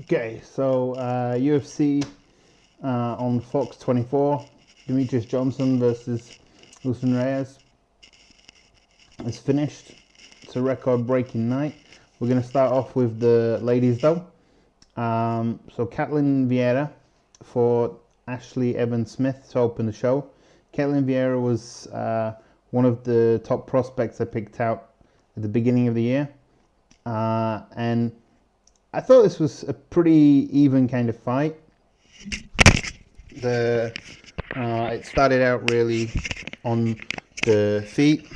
Okay, so UFC on Fox 24, Demetrius Johnson versus Reyes is finished. It's a record-breaking night. We're going to start off with the ladies though. So Kathleen Vieira for Ashlee EvansSmith to open the show. Kathleen Vieira was one of the top prospects I picked out at the beginning of the year. And I thought this was a pretty even kind of fight. It started out really on the feet,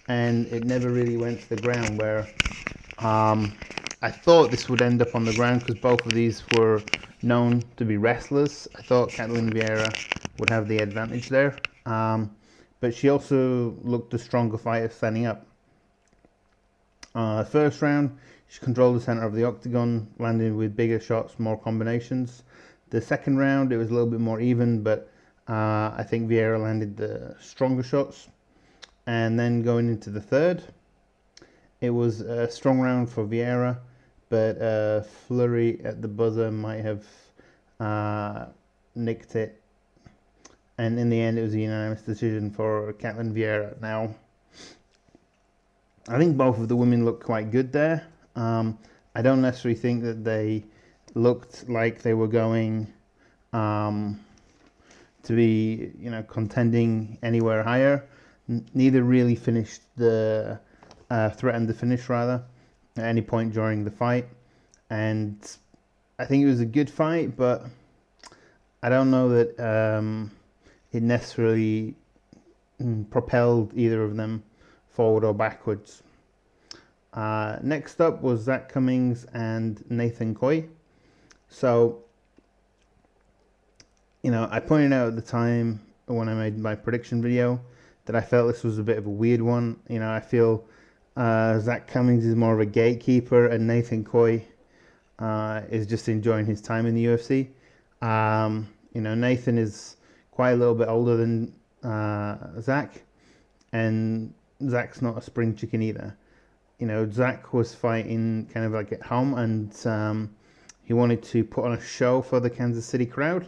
and it never really went to the ground. Where I thought this would end up on the ground because both of these were known to be wrestlers. I thought Kathleen Vieira would have the advantage there, but she also looked the stronger fighter standing up. First round, she controlled the center of the octagon, landing with bigger shots, more combinations. The second round, it was a little bit more even, but I think Vieira landed the stronger shots. And then going into the third, it was a strong round for Vieira, but flurry at the buzzer might have nicked it. And in the end, it was a unanimous decision for Kathleen Vieira. Now, I think both of the women looked quite good there. I don't necessarily think that they looked like they were going to be, contending anywhere higher. Neither really finished the threatened the finish rather at any point during the fight, and I think it was a good fight, but I don't know that it necessarily propelled either of them forward or backwards. Next up was Zach Cummings and Nathan Coy. So, I pointed out at the time when I made my prediction video that I felt this was a bit of a weird one. I feel Zach Cummings is more of a gatekeeper, and Nathan Coy is just enjoying his time in the UFC. Nathan is quite a little bit older than Zach, and Zach's not a spring chicken either. Zach was fighting kind of like at home, and he wanted to put on a show for the Kansas City crowd.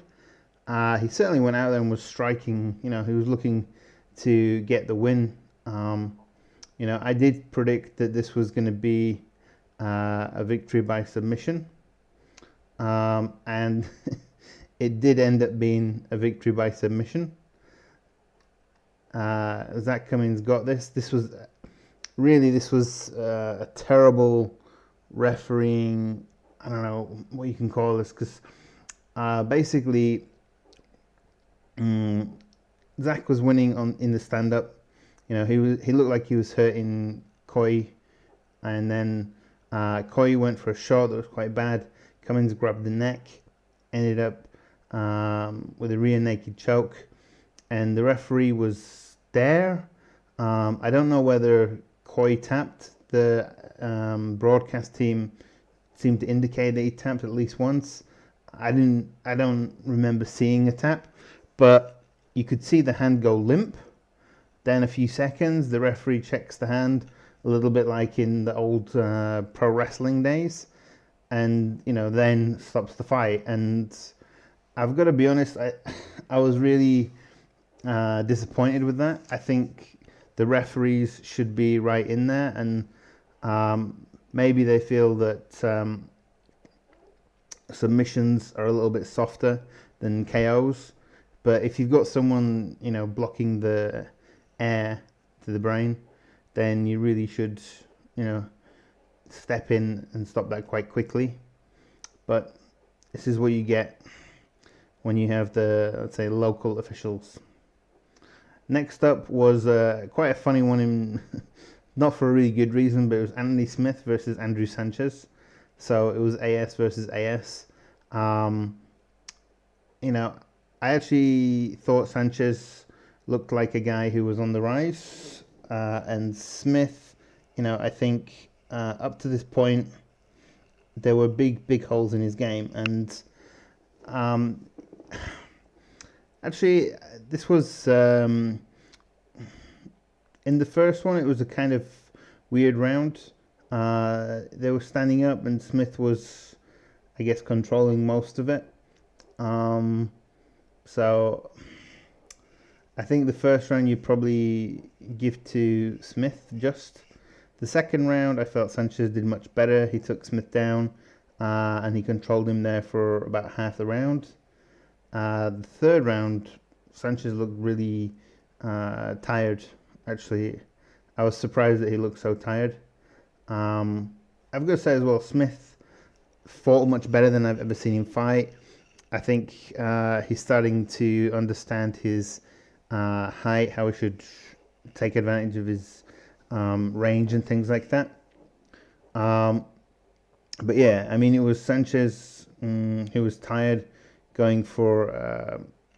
He certainly went out there and was striking. He was looking to get the win. I did predict that this was going to be a victory by submission, and it did end up being a victory by submission. Zach Cummings got this. This was a terrible refereeing. I don't know what you can call this, because basically Zach was winning in the stand-up. He looked like he was hurting Coy, and then Coy went for a shot that was quite bad. Cummings grabbed the neck, ended up with a rear naked choke, and the referee was there. I don't know whether Coy tapped. The broadcast team seemed to indicate that he tapped at least once. I don't remember seeing a tap, but you could see the hand go limp. Then a few seconds, the referee checks the hand, a little bit like in the old pro wrestling days, and then stops the fight. And I've got to be honest, I was really disappointed with that. I think the referees should be right in there, and maybe they feel that submissions are a little bit softer than KOs. But if you've got someone, blocking the air to the brain, then you really should, step in and stop that quite quickly. But this is what you get when you have the, let's say, local officials. Next up was quite a funny one, not for a really good reason, but it was Anthony Smith versus Andrew Sanchez. So it was AS versus AS. I actually thought Sanchez looked like a guy who was on the rise, and Smith, I think up to this point there were big holes in his game, and actually this was in the first one, it was a kind of weird round. They were standing up, and Smith was I guess, controlling most of it. So I think the first round you probably give to Smith just. The second round, I felt Sanchez did much better. He took Smith down and he controlled him there for about half the round. The third round, Sanchez looked really tired. Actually, I was surprised that he looked so tired. I've got to say as well, Smith fought much better than I've ever seen him fight. I think he's starting to understand his height, how he should take advantage of his range and things like that. But yeah, I mean, it was Sanchez who was tired, going for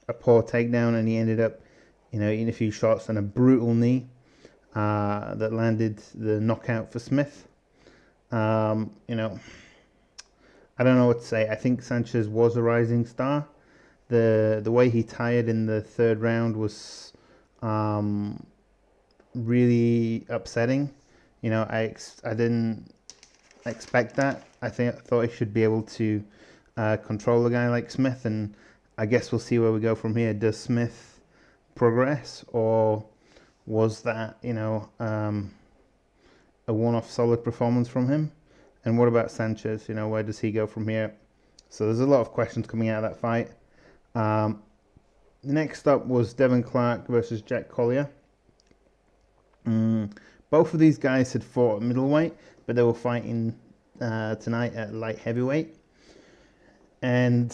a poor takedown, and he ended up, eating a few shots and a brutal knee that landed the knockout for Smith. I don't know what to say. I think Sanchez was a rising star. The way he tired in the third round was really upsetting. I didn't expect that. I thought he should be able to control a guy like Smith, and I guess we'll see where we go from here. Does Smith progress, or was that a one-off solid performance from him? And what about Sanchez? Where does he go from here? So there's a lot of questions coming out of that fight. Next up was Devin Clark versus Jack Collier. Both of these guys had fought at middleweight, but they were fighting tonight at light heavyweight. And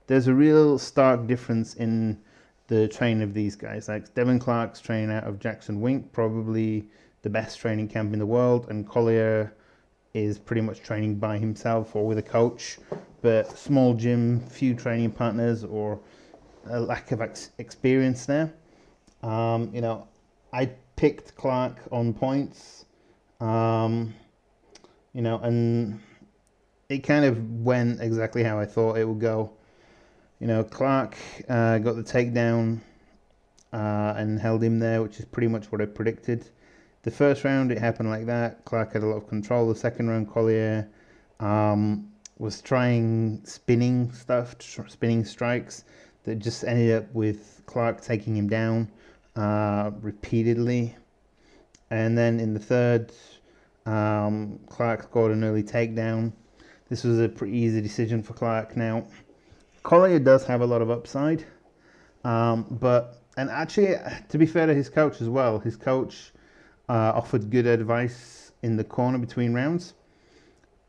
there's a real stark difference in the training of these guys. Like Devin Clark's training out of Jackson Wink, probably the best training camp in the world, and Collier is pretty much training by himself or with a coach, but small gym, few training partners, or a lack of experience there. I picked Clark on points, and it kind of went exactly how I thought it would go. Clark got the takedown and held him there, which is pretty much what I predicted. The first round, it happened like that. Clark had a lot of control. The second round, Collier was trying spinning strikes that just ended up with Clark taking him down repeatedly. And then in the third, Clark scored an early takedown. This was a pretty easy decision for Clark. Now, Collier does have a lot of upside, and actually, to be fair to his coach as well, his coach offered good advice in the corner between rounds,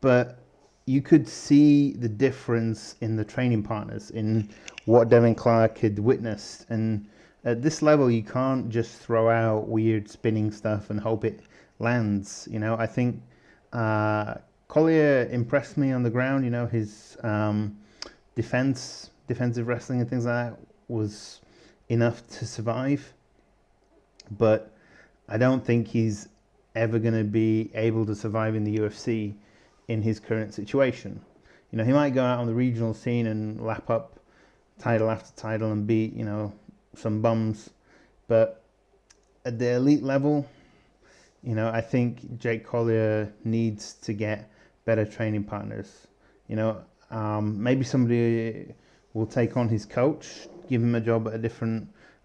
but you could see the difference in the training partners, in what Devin Clark had witnessed. And at this level, you can't just throw out weird spinning stuff and hope it lands. I think Collier impressed me on the ground. His defensive wrestling and things like that was enough to survive, but I don't think he's ever going to be able to survive in the UFC in his current situation. He might go out on the regional scene and lap up title after title and beat, some bums, but at the elite level, I think Jake Collier needs to get better training partners. Maybe somebody will take on his coach, give him a job at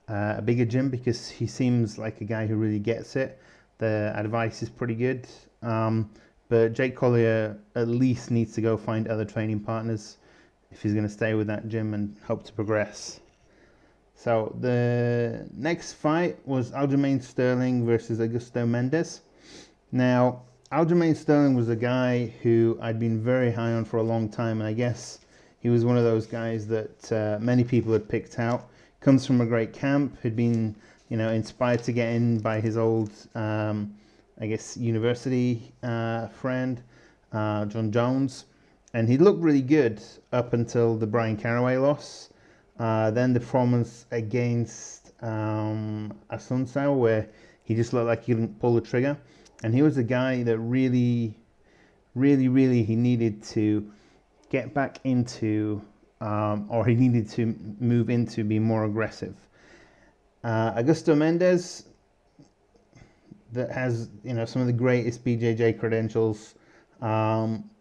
a bigger gym, because he seems like a guy who really gets it. The advice is pretty good. But Jake Collier at least needs to go find other training partners if he's going to stay with that gym and hope to progress. So the next fight was Aljamain Sterling versus Augusto Mendes. Now, Aljamain Sterling was a guy who I'd been very high on for a long time, and I guess he was one of those guys that many people had picked out. Comes from a great camp, had been, inspired to get in by his old, university friend, John Jones. And he looked really good up until the Brian Caraway loss. Then the performance against Asuncao, where he just looked like he didn't pull the trigger. And he was a guy that really he needed to get back into, or he needed to move into be more aggressive. Augusto Mendes, that has some of the greatest BJJ credentials,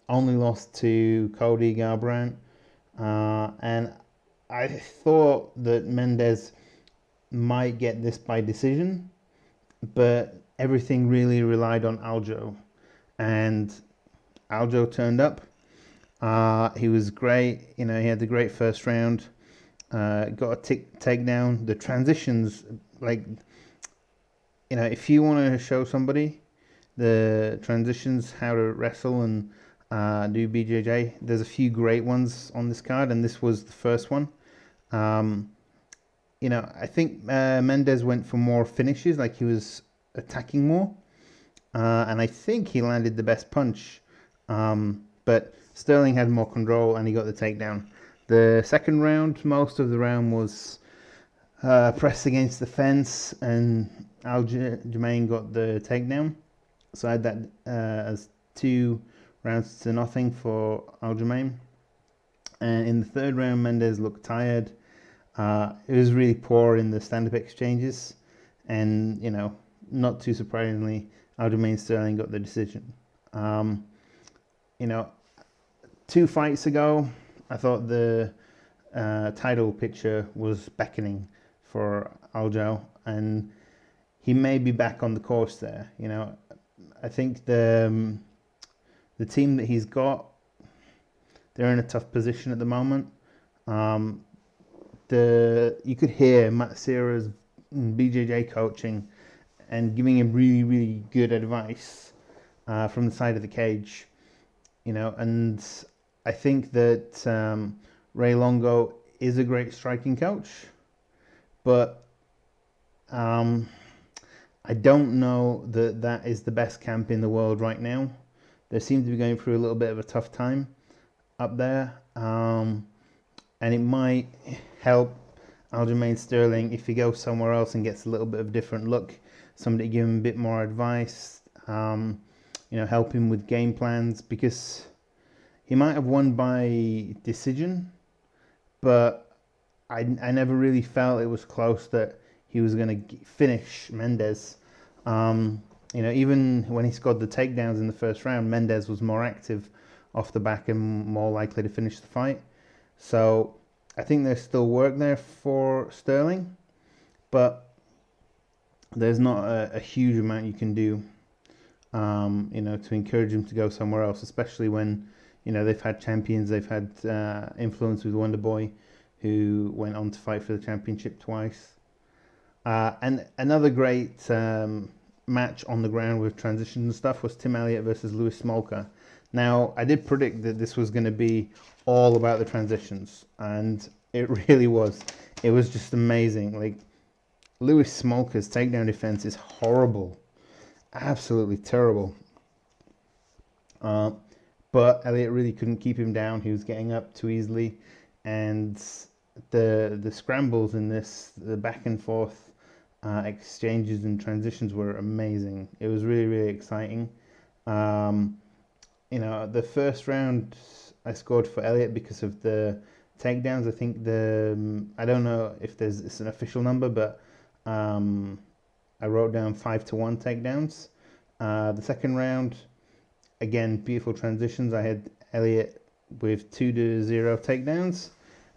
only lost to Cody Garbrandt, and I thought that Mendes might get this by decision, but everything really relied on Aljo, and Aljo turned up. He was great. He had the great first round. Got a takedown. The transitions, if you want to show somebody the transitions, how to wrestle and do BJJ, there's a few great ones on this card, and this was the first one. I think Mendes went for more finishes, like he was attacking more, and I think he landed the best punch, but Sterling had more control and he got the takedown. The second round, most of the round was pressed against the fence, and Aljamain got the takedown. So I had that as 2 rounds to nothing for Aljamain. And in the third round, Mendes looked tired. It was really poor in the stand-up exchanges, and not too surprisingly, Aljamain Sterling got the decision. 2 fights ago, I thought the title picture was beckoning for Aljo, and he may be back on the course there. I think the team that he's got, they're in a tough position at the moment. You could hear Matt Serra's BJJ coaching and giving him really, really good advice from the side of the cage. And I think that Ray Longo is a great striking coach, but I don't know that that is the best camp in the world right now. They seem to be going through a little bit of a tough time up there, and it might help Aljamain Sterling if he goes somewhere else and gets a little bit of different look. Somebody give him a bit more advice, help him with game plans, because he might have won by decision, but I never really felt it was close that he was going to finish Mendes. Even when he scored the takedowns in the first round, Mendes was more active off the back and more likely to finish the fight. So I think there's still work there for Sterling, but there's not a huge amount you can do, to encourage him to go somewhere else, especially when, they've had champions, they've had influence with Wonderboy, who went on to fight for the championship twice. And another great match on the ground with transitions and stuff was Tim Elliott versus Louis Smolka. Now, I did predict that this was going to be all about the transitions, and it really was. It was just amazing. Louis Smolka's takedown defense is horrible. Absolutely terrible. But Elliott really couldn't keep him down. He was getting up too easily, and the scrambles in this, the back and forth exchanges and transitions were amazing. It was really, really exciting. The first round I scored for Elliott because of the takedowns. I think I don't know if it's an official number, but I wrote down 5-1 takedowns. The second round, again, beautiful transitions. I had Elliott with 2-0 takedowns,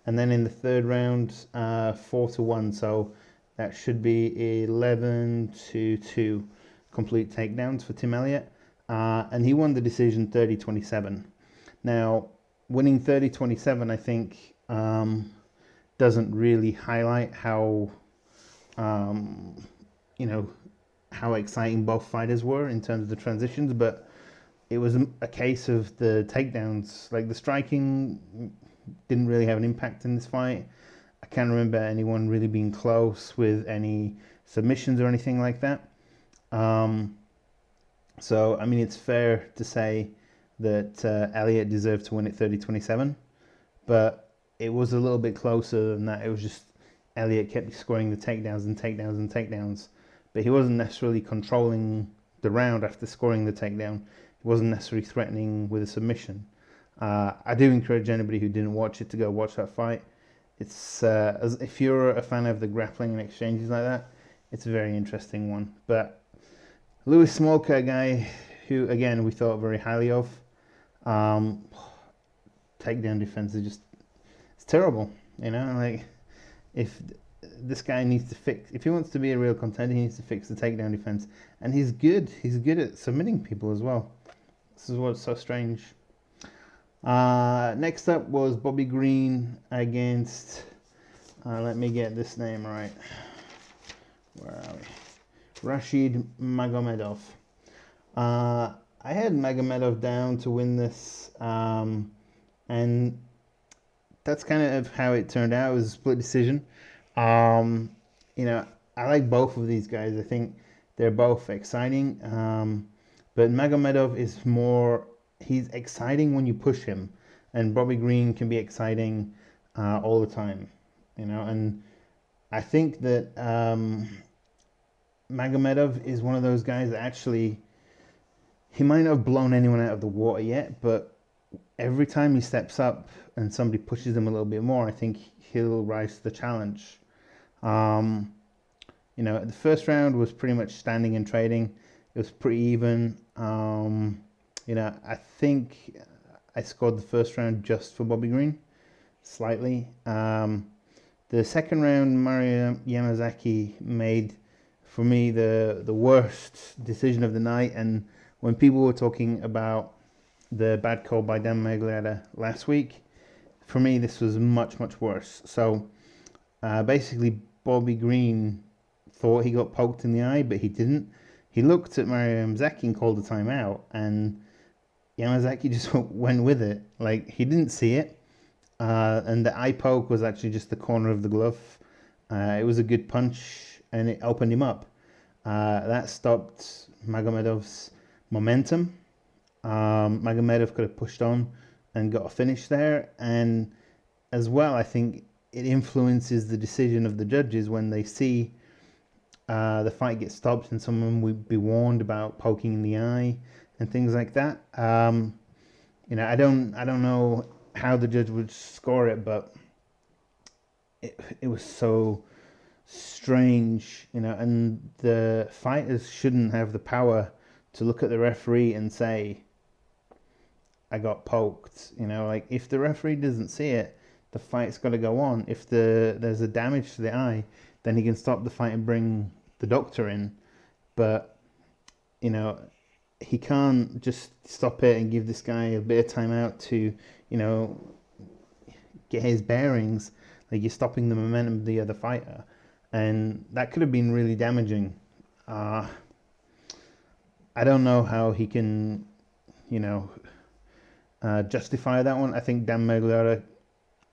and then in the third round, 4-1. So that should be 11-2 complete takedowns for Tim Elliott, and he won the decision 30-27. Now, winning 30-27, I think, doesn't really highlight how how exciting both fighters were in terms of the transitions, but it was a case of the takedowns. The striking didn't really have an impact in this fight. I can't remember anyone really being close with any submissions or anything like that. So, it's fair to say that Elliott deserved to win it 30-27, but it was a little bit closer than that. It was just Elliott kept scoring the takedowns and takedowns and takedowns, but he wasn't necessarily controlling the round after scoring the takedown. He wasn't necessarily threatening with a submission. I do encourage anybody who didn't watch it to go watch that fight. It's if you're a fan of the grappling and exchanges like that, it's a very interesting one. But Louis Smolka, a guy who, again, we thought very highly of. Takedown defense is just, it's terrible. Like, if this guy needs to fix, if he wants to be a real contender, he needs to fix the takedown defense. And he's good. He's good at submitting people as well. This is what's so strange. Next up was Bobby Green against, let me get this name right. Where are we? Rashid Magomedov. I had Magomedov down to win this, and that's kind of how it turned out. It was a split decision. I like both of these guys. I think they're both exciting, but Magomedov is more, he's exciting when you push him, and Bobby Green can be exciting all the time, and I think that Magomedov is one of those guys that actually, he might not have blown anyone out of the water yet, but every time he steps up and somebody pushes him a little bit more, I think he'll rise to the challenge. The first round was pretty much standing and trading. It was pretty even. I think I scored the first round just for Bobby Green, slightly. The second round, Mario Yamazaki made, for me, the worst decision of the night. And when people were talking about the bad call by Dan Magliata last week, for me, this was much, much worse. So basically, Bobby Green thought he got poked in the eye, but he didn't. He looked at Mario Yamazaki and called the timeout, and Yamazaki just went with it. Like, he didn't see it. And the eye poke was actually just the corner of the glove. It was a good punch, and it opened him up. That stopped Magomedov's momentum. Magomedov could have pushed on and got a finish there. And as well, I think it influences the decision of the judges when they see the fight get stopped and someone would be warned about poking in the eye and things like that. I don't know how the judge would score it, but it was so strange, and the fighters shouldn't have the power to look at the referee and say, I got poked. Like, if the referee doesn't see it, the fight's got to go on. If there's a damage to the eye, then he can stop the fight and bring the doctor in. But he can't just stop it and give this guy a bit of time out to get his bearings. Like, you're stopping the momentum of the other fighter, and that could have been really damaging. I don't know how he can justify that one. I think Dan Magliata,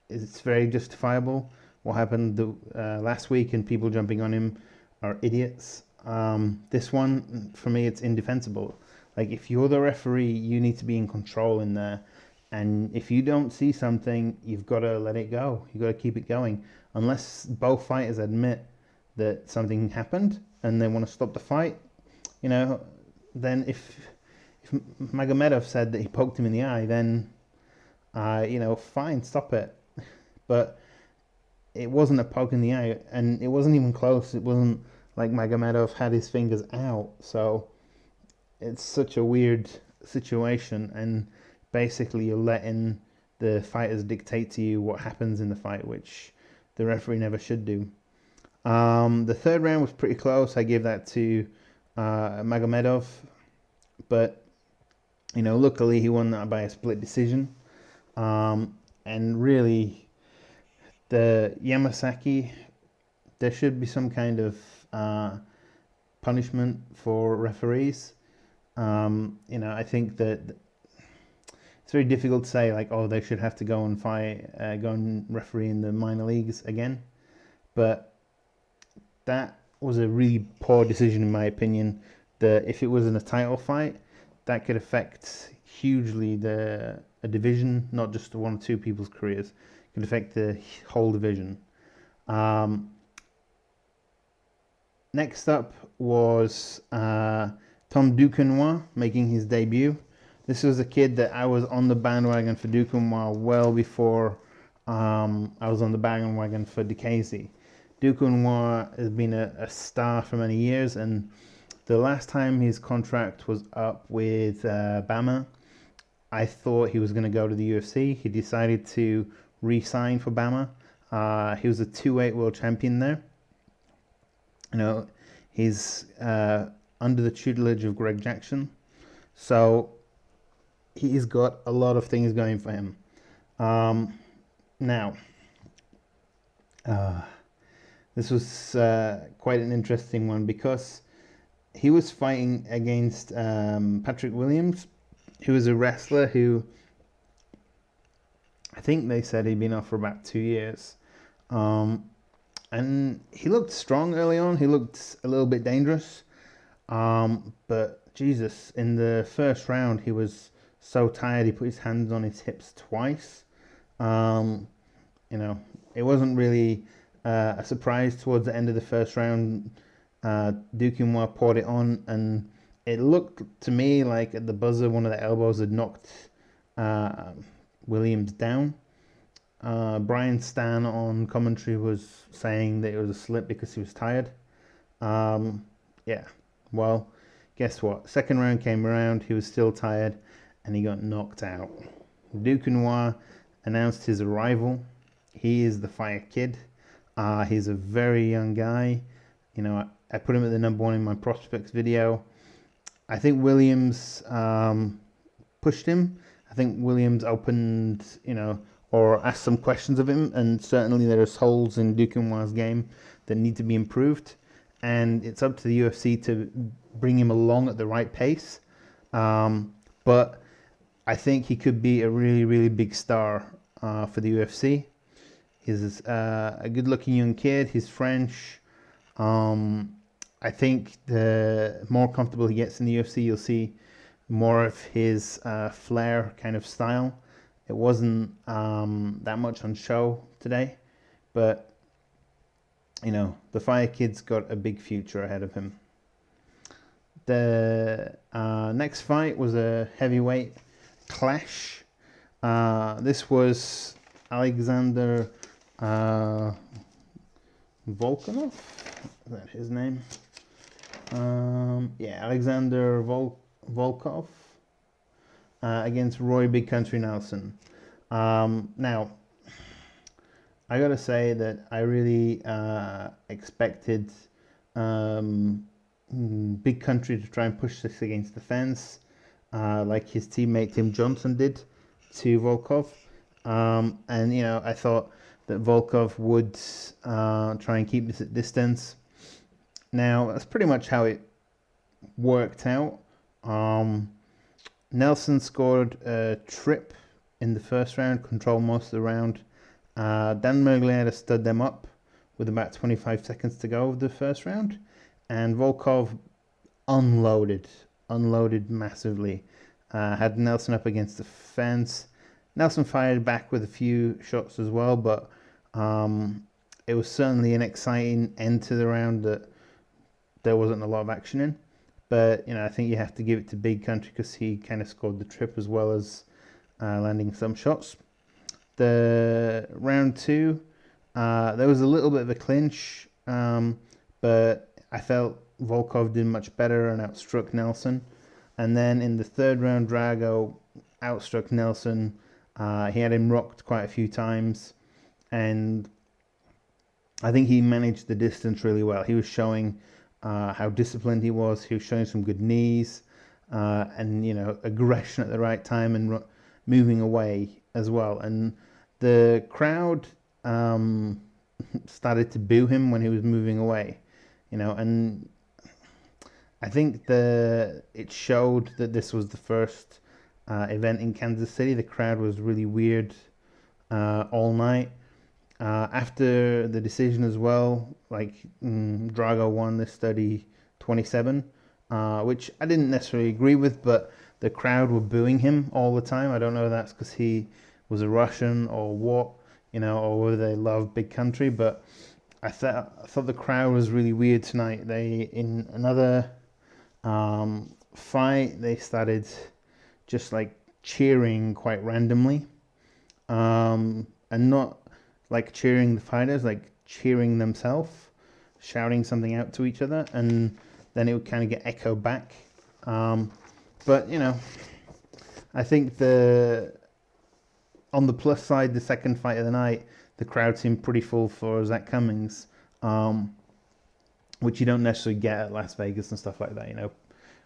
it's very justifiable. What happened last week and people jumping on him are idiots. This one, for me, it's indefensible. Like, if you're the referee, you need to be in control in there. And if you don't see something, you've got to let it go. You've got to keep it going. Unless both fighters admit that something happened and they want to stop the fight, then if Magomedov said that he poked him in the eye, then, fine, stop it. But it wasn't a poke in the eye, and it wasn't even close. It wasn't like Magomedov had his fingers out. So it's such a weird situation, and basically you're letting the fighters dictate to you what happens in the fight, which the referee never should do. The third round was pretty close. I gave that to Magomedov, but luckily he won that by a split decision. And really, the Yamazaki, there should be some kind of punishment for referees. I think that it's very difficult to say, like, oh, they should have to go and go and referee in the minor leagues again. But that was a really poor decision, in my opinion. That if it was in a title fight, that could affect hugely a division, not just one or two people's careers. It could affect the whole division. Next up was Tom Dukan making his debut. This was a kid that I was on the bandwagon for Dukan well before I was on the bandwagon for DeCasey. Dukan has been a star for many years, and the last time his contract was up with Bama, I thought he was going to go to the UFC. He decided to re-sign for Bama. He was a 2-weight world champion there. You know, he's under the tutelage of Greg Jackson. So he's got a lot of things going for him. Now, this was quite an interesting one because he was fighting against Patrick Williams, who was a wrestler who I think they said he'd been off for about 2 years. And he looked strong early on. He looked a little bit dangerous. But Jesus, in the first round, he was so tired. He put his hands on his hips twice. You know, it wasn't really a surprise towards the end of the first round. Dukan poured it on, and it looked to me like at the buzzer, one of the elbows had knocked Williams down. Brian Stan on commentary was saying that it was a slip because he was tired. Yeah, well, guess what? Second round came around, he was still tired, and he got knocked out. Dukan announced his arrival. He is the Fire Kid. He's a very young guy. You know, I put him at the #1 in my prospects video. I think Williams pushed him. I think Williams opened, you know, or asked some questions of him, and certainly there's holes in Dukan's game that need to be improved, and it's up to the UFC to bring him along at the right pace. But I think he could be a really, really big star for the UFC. He's a good-looking young kid. He's French. I think the more comfortable he gets in the UFC, you'll see more of his flair kind of style. It wasn't that much on show today, but you know, the Fire Kid's got a big future ahead of him. The next fight was a heavyweight clash. This was Alexander Volkanov. Is that his name? Yeah, Alexander Volkov against Roy Big Country Nelson. Now, I gotta say that I really expected Big Country to try and push this against the fence, like his teammate Tim Johnson did to Volkov. And you know, I thought that Volkov would try and keep this at distance. Now, that's pretty much how it worked out. Nelson scored a trip in the first round, controlled most of the round. Dan Mergliata stood them up with about 25 seconds to go of the first round, and Volkov unloaded massively. Had Nelson up against the fence. Nelson fired back with a few shots as well, but it was certainly an exciting end to the round that there wasn't a lot of action in. But you know, I think you have to give it to Big Country because he kind of scored the trip as well as landing some shots. The round two, there was a little bit of a clinch, but I felt Volkov did much better and outstruck Nelson. And then in the third round, Drago outstruck Nelson. He had him rocked quite a few times, and I think he managed the distance really well. He was showing how disciplined he was. He was showing some good knees and, you know, aggression at the right time and moving away as well. And the crowd started to boo him when he was moving away, you know, and I think it showed that this was the first event in Kansas City. The crowd was really weird all night. After the decision as well, like Drago won this 30-27, which I didn't necessarily agree with, but the crowd were booing him all the time. I don't know if that's because he was a Russian or what, you know, or whether they love Big Country, but I thought the crowd was really weird tonight. They, in another fight, they started just like cheering quite randomly, and not like cheering the fighters, like cheering themselves, shouting something out to each other, and then it would kind of get echoed back. But you know, I think on the plus side, the second fight of the night, the crowd seemed pretty full for Zach Cummings, which you don't necessarily get at Las Vegas and stuff like that. You know,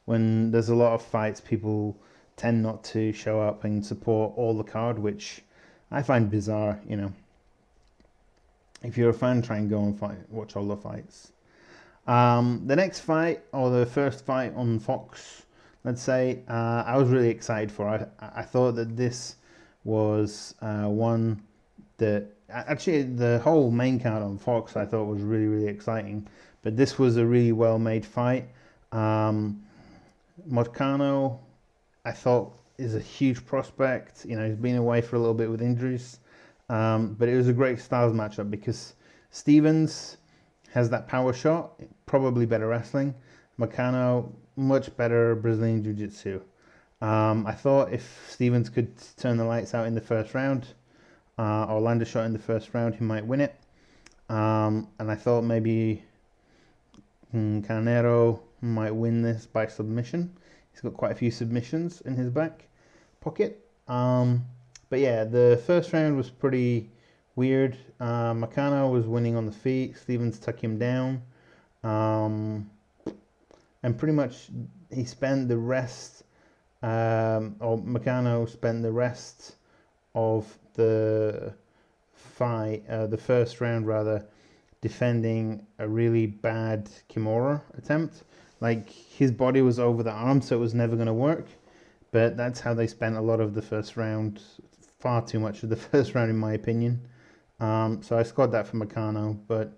when there's a lot of fights, people tend not to show up and support all the card, which I find bizarre. You know, if you're a fan, try and go and watch all the fights. The next fight, or the first fight on Fox, let's say, I was really excited for. I thought that this was one that actually the whole main card on Fox I thought was really, really exciting, but this was a really well made fight. Moicano, I thought, is a huge prospect. You know, he's been away for a little bit with injuries, but it was a great styles matchup because Stevens has that power shot, probably better wrestling. Moicano, much better Brazilian Jiu-Jitsu. I thought if Stevens could turn the lights out in the first round, or land a shot in the first round, he might win it. And I thought maybe Carneiro might win this by submission. He's got quite a few submissions in his back pocket. But yeah, the first round was pretty weird. Moicano was winning on the feet. Stevens took him down. And pretty much he spent the rest, or Moicano spent the rest of the fight, the first round rather, defending a really bad Kimura attempt. Like, his body was over the arm, so it was never going to work. But that's how they spent a lot of the first round, far too much of the first round in my opinion. So I scored that for Moicano, but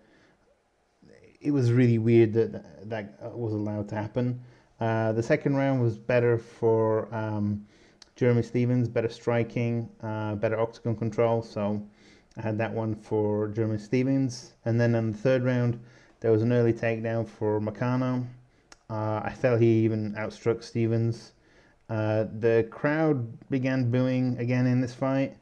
it was really weird that was allowed to happen. The second round was better for Jeremy Stephens, better striking, better octagon control, so I had that one for Jeremy Stephens. And then in the third round, there was an early takedown for Moicano. I felt he even outstruck Stephens. The crowd began booing again in this fight.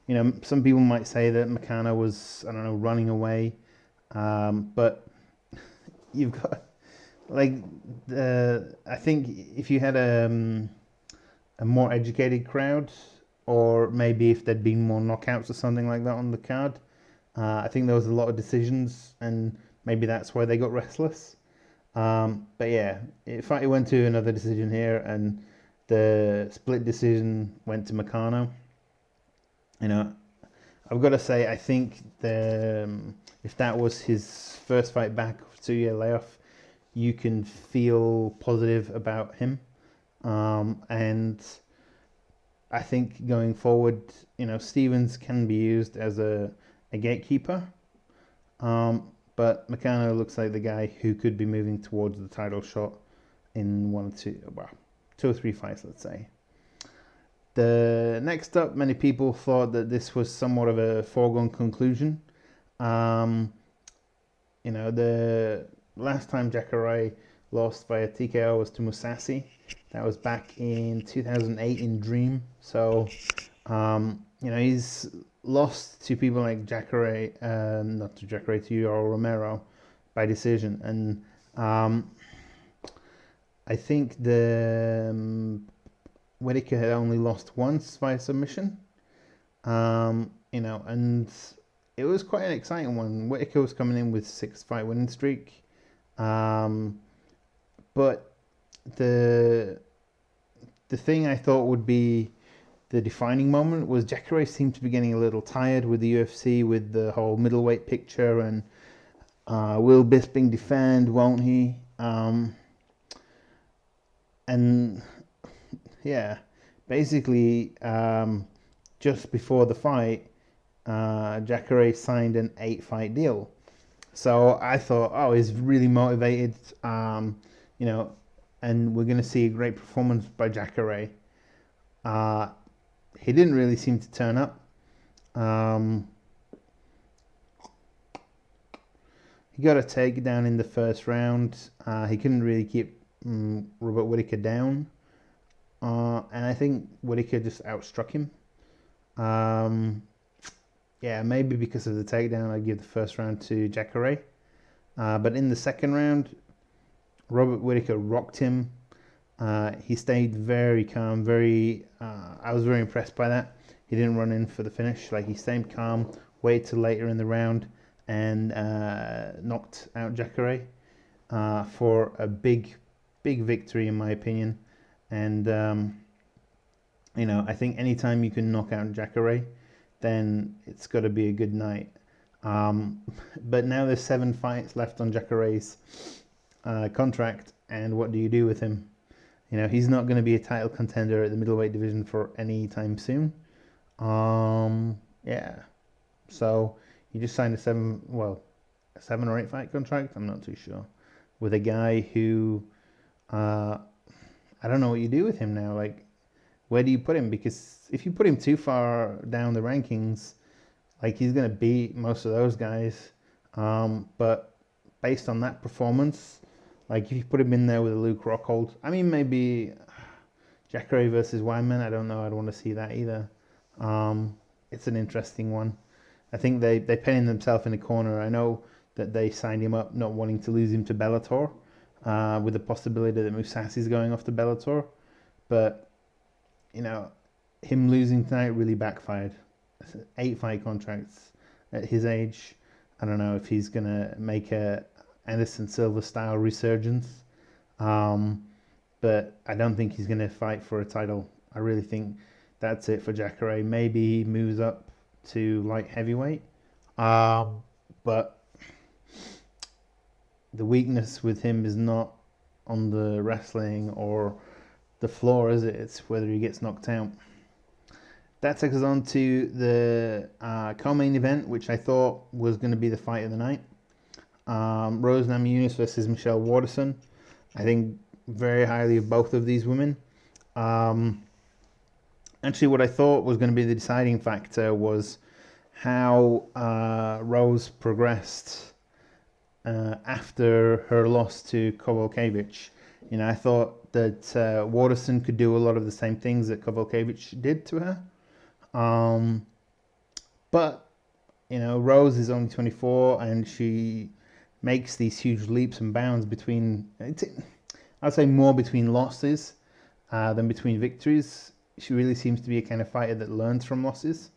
You know, some people might say that Moicano was, I don't know, running away. But you've got, like, I think if you had a more educated crowd, or maybe if there'd been more knockouts or something like that on the card, I think there was a lot of decisions, and maybe that's why they got restless. But yeah, it went to another decision here, and the split decision went to Moicano. You know, I've got to say, I think if that was his first fight back, 2-year layoff, you can feel positive about him. And I think going forward, you know, Stephens can be used as a gatekeeper. But Moicano looks like the guy who could be moving towards the title shot in 2 or 3 fights, let's say. The next up, many people thought that this was somewhat of a foregone conclusion. You know, the last time Jacare lost via TKO was to Musashi. That was back in 2008 in Dream. So, you know, he's lost to people like Jacare, not to Jacare, to Yoel Romero by decision. And I think the Whittaker had only lost once by submission. You know, and it was quite an exciting one. Whittaker was coming in with 6-fight winning streak. But the thing I thought would be the defining moment was Jacare seemed to be getting a little tired with the UFC, with the whole middleweight picture, and will Bisping defend, won't he? And yeah, basically just before the fight, Jacare signed an 8-fight deal. So I thought, oh, he's really motivated, you know, and we're going to see a great performance by Jacare. He didn't really seem to turn up. He got a takedown in the first round. He couldn't really keep Robert Whittaker down. And I think Whittaker just outstruck him. Yeah, maybe because of the takedown, I'd give the first round to Jacare. But in the second round, Robert Whittaker rocked him. He stayed very calm, I was very impressed by that. He didn't run in for the finish. Like, he stayed calm, waited till later in the round, and knocked out Jacare for a big victory, in my opinion. And I think anytime you can knock out Jacare, then it's got to be a good night. But now there's 7 fights left on Jacare's contract, and what do you do with him? He's not going to be a title contender at the middleweight division for any time soon. Yeah. So he just signed a 7 or 8 fight contract. I'm not too sure, with a guy who I don't know what you do with him now. Like, where do you put him? Because if you put him too far down the rankings, like, he's going to beat most of those guys. But based on that performance, like, if you put him in there with a Luke Rockhold, I mean, maybe Jacare versus Wyman, I don't know. I'd want to see that either. It's an interesting one. I think they're pinning themselves in a corner. I know that they signed him up not wanting to lose him to Bellator, with the possibility that Mousasi's going off to Bellator. But, him losing tonight really backfired. 8 fight contracts at his age. I don't know if he's going to make a Anderson Silva style resurgence. But I don't think he's going to fight for a title. I really think that's it for Jacare. Maybe he moves up to light heavyweight. But the weakness with him is not on the wrestling or the floor, is it? It's whether he gets knocked out. That takes us on to the co-main event, which I thought was going to be the fight of the night. Rose Namajunas versus Michelle Waterson. I think very highly of both of these women. Actually, what I thought was going to be the deciding factor was how Rose progressed after her loss to Kowalkiewicz. I thought that Waterson could do a lot of the same things that Kowalkiewicz did to her. But Rose is only 24, and she makes these huge leaps and bounds between, I'd say more between losses than between victories. She really seems to be a kind of fighter that learns from losses.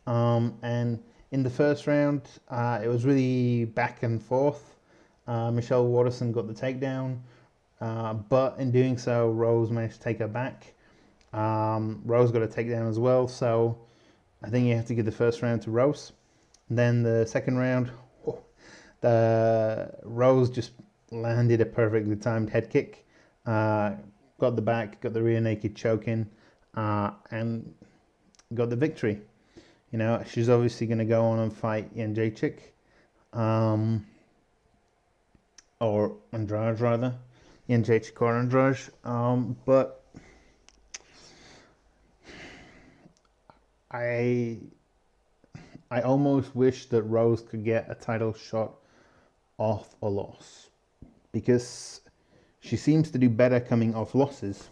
And in the first round, it was really back and forth. Michelle Waterson got the takedown, but in doing so, Rose managed to take her back. Rose got a takedown as well, so I think you have to give the first round to Rose. And then the second round, the Rose just landed a perfectly timed head kick, got the back, got the rear naked choke in, and got the victory. She's obviously going to go on and fight Jędrzejczyk, or Andrade rather, Jędrzejczyk or Andrade, but I almost wish that Rose could get a title shot off a loss, because she seems to do better coming off losses.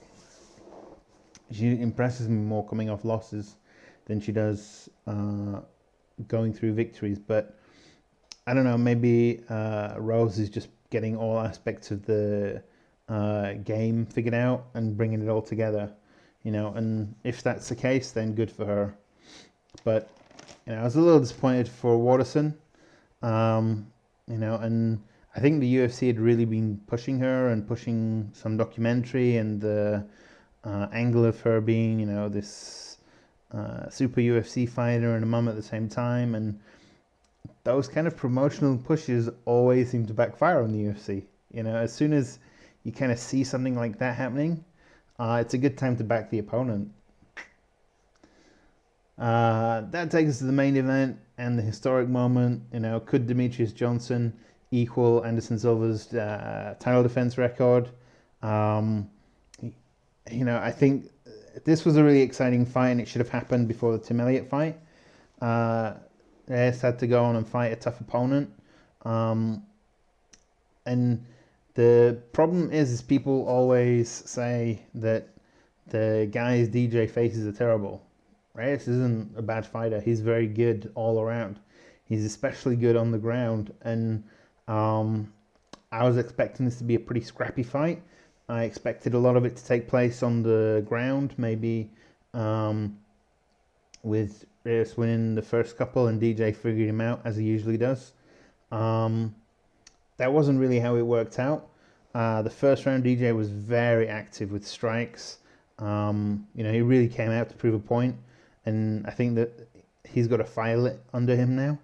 She impresses me more coming off losses than she does going through victories. But I don't know, maybe Rose is just getting all aspects of the game figured out and bringing it all together, and if that's the case, then good for her. But I was a little disappointed for Waterson, and I think the UFC had really been pushing her and pushing some documentary and the angle of her being, this super UFC fighter and a mum at the same time, and those kind of promotional pushes always seem to backfire on the UFC. As soon as you kind of see something like that happening, it's a good time to back the opponent. That takes us to the main event and the historic moment. Could Demetrius Johnson equal Anderson Silva's title defense record? I think this was a really exciting fight, and it should have happened before the Tim Elliott fight. Reis had to go on and fight a tough opponent. And the problem is people always say that the guys DJ faces are terrible. Reis isn't a bad fighter. He's very good all around. He's especially good on the ground. And I was expecting this to be a pretty scrappy fight. I expected a lot of it to take place on the ground, maybe with Reis winning the first couple and DJ figuring him out as he usually does. That wasn't really how it worked out. The first round, DJ was very active with strikes. He really came out to prove a point, and I think that he's got a file under him now.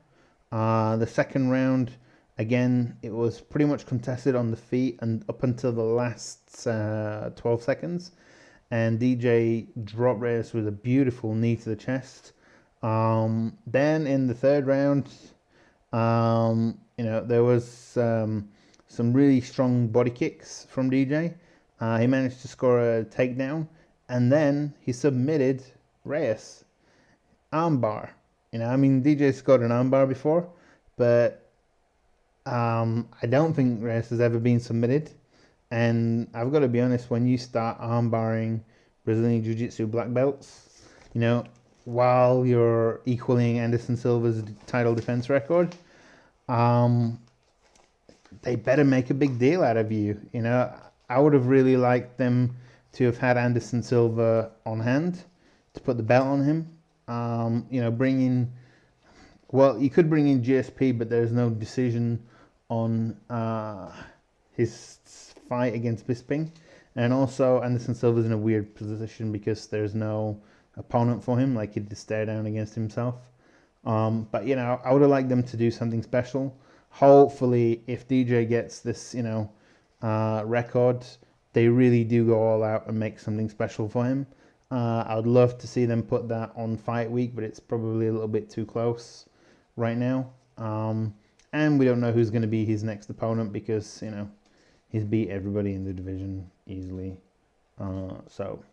The second round, again, it was pretty much contested on the feet and up until the last 12 seconds. And DJ dropped Reis with a beautiful knee to the chest. Then in the third round, there was some really strong body kicks from DJ. He managed to score a takedown, and then he submitted Reis. Armbar. DJ scored an armbar before, but I don't think Reis has ever been submitted. And I've got to be honest, when you start armbarring Brazilian Jiu-Jitsu black belts, while you're equaling Anderson Silva's title defense record, they better make a big deal out of you. I would have really liked them to have had Anderson Silva on hand to put the belt on him. You could bring in GSP, but there's no decision on his fight against Bisping. And also, Anderson Silva's in a weird position because there's no opponent for him, like he'd to stare down against himself. But I would have liked them to do something special. Hopefully, if DJ gets this, record, they really do go all out and make something special for him. I would love to see them put that on fight week, but it's probably a little bit too close right now. And we don't know who's going to be his next opponent because, he's beat everybody in the division easily. So,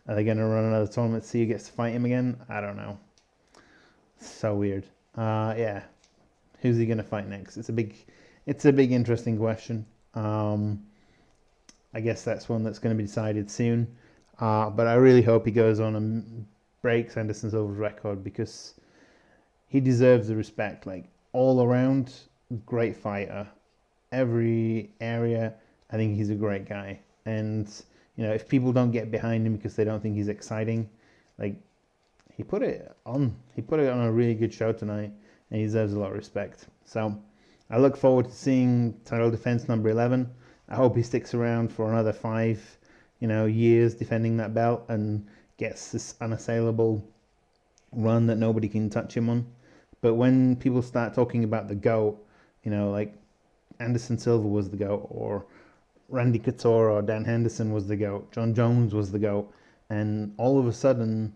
are they going to run another tournament to see who gets to fight him again? I don't know. So weird. Yeah. Who's he going to fight next? It's a big interesting question. I guess that's one that's going to be decided soon. But I really hope he goes on and breaks Anderson Silva's record because he deserves the respect. Like, all around, great fighter. Every area, I think he's a great guy. And, if people don't get behind him because they don't think he's exciting, like, he put it on a really good show tonight, and he deserves a lot of respect. So I look forward to seeing title defense number 11. I hope he sticks around for another 5 years defending that belt and gets this unassailable run that nobody can touch him on. But when people start talking about the GOAT, like Anderson Silva was the GOAT, or Randy Couture or Dan Henderson was the GOAT, John Jones was the GOAT, and all of a sudden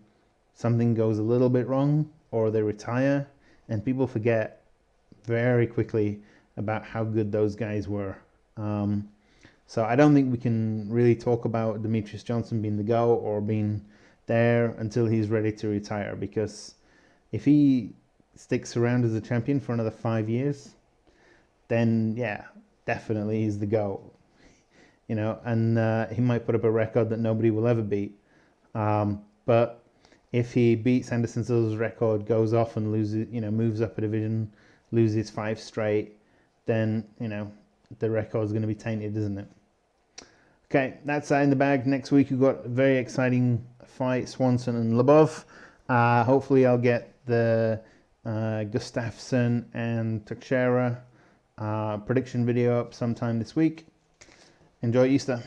something goes a little bit wrong, or they retire, and people forget very quickly about how good those guys were. So I don't think we can really talk about Demetrius Johnson being the GOAT or being there until he's ready to retire, because if he sticks around as a champion for another 5 years, then yeah, definitely he's the GOAT. And he might put up a record that nobody will ever beat. But if he beats Anderson Silva's record, goes off and loses, moves up a division, loses 5 straight, then, the record's going to be tainted, isn't it? Okay, that's in the bag. Next week we've got a very exciting fight, Swanson and Lubov. Hopefully I'll get the Gustafsson and Teixeira prediction video up sometime this week. Enjoy Easter.